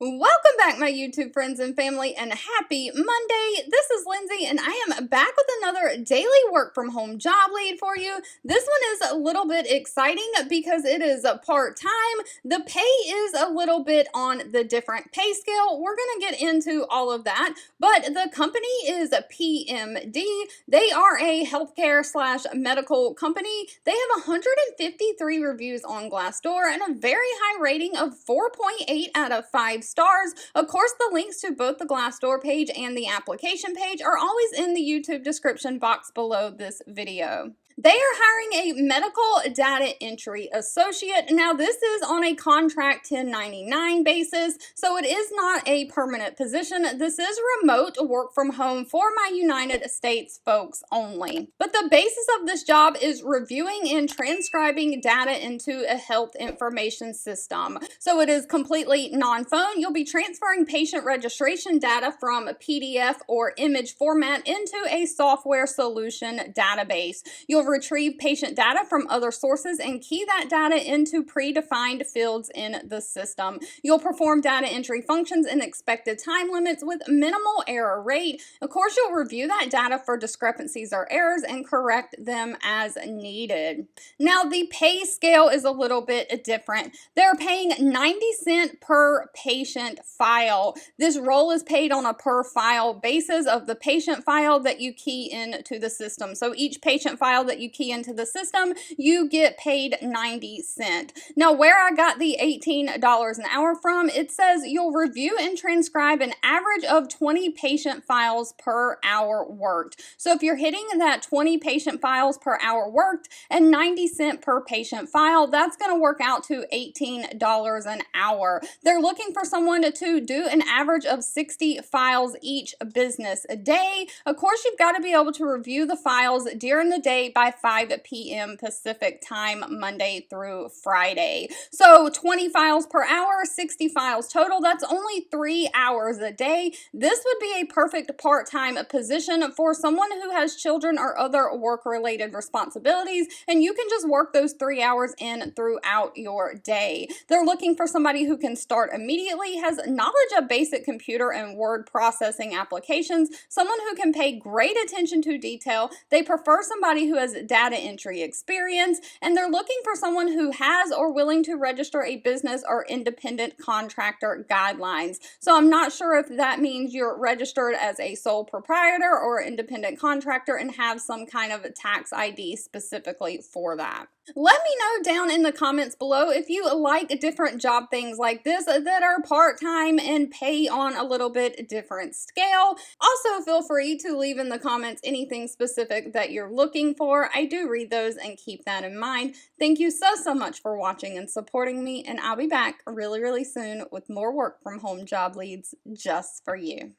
Welcome back, my YouTube friends and family, and happy Monday. This is Lindsay, and I am back with another daily work from home job lead for you. This one is a little bit exciting because it is a part-time. The pay is a little bit on the different pay scale. We're going to get into all of that, but the company is PMD. They are a healthcare/medical company. They have 153 reviews on Glassdoor and a very high rating of 4.8 out of 5 stars. Of course, the links to both the Glassdoor page and the application page are always in the YouTube description box below this video. They are hiring a medical data entry associate. Now, this is on a contract 1099 basis, so it is not a permanent position. This is remote work from home for my United States folks only. But the basis of this job is reviewing and transcribing data into a health information system. So it is completely non-phone. You'll be transferring patient registration data from a PDF or image format into a software solution database. You'll retrieve patient data from other sources and key that data into predefined fields in the system. You'll perform data entry functions in expected time limits with minimal error rate. Of course, you'll review that data for discrepancies or errors and correct them as needed. Now, the pay scale is a little bit different. They're paying 90 cents per patient file. This role is paid on a per file basis of the patient file that you key into the system. So each patient file that you key into the system, you get paid 90 cents. Now, where I got the $18 an hour from, it says you'll review and transcribe an average of 20 patient files per hour worked. So if you're hitting that 20 patient files per hour worked and 90 cents per patient file, that's going to work out to $18 an hour. They're looking for someone to do an average of 60 files each business a day. Of course, you've got to be able to review the files during the day by 5 p.m. Pacific time, Monday through Friday. So 20 files per hour, 60 files total. That's only 3 hours a day. This would be a perfect part-time position for someone who has children or other work-related responsibilities, and you can just work those 3 hours in throughout your day. They're looking for somebody who can start immediately, has knowledge of basic computer and word processing applications, someone who can pay great attention to detail. They prefer somebody who has data entry experience, and they're looking for someone who has or willing to register a business or independent contractor guidelines. So I'm not sure if that means you're registered as a sole proprietor or independent contractor and have some kind of tax ID specifically for that. Let me know down in the comments below if you like different job things like this that are part-time and pay on a little bit different scale. Also, feel free to leave in the comments anything specific that you're looking for. I do read those and keep that in mind. Thank you so much for watching and supporting me, and I'll be back really soon with more work from home job leads just for you.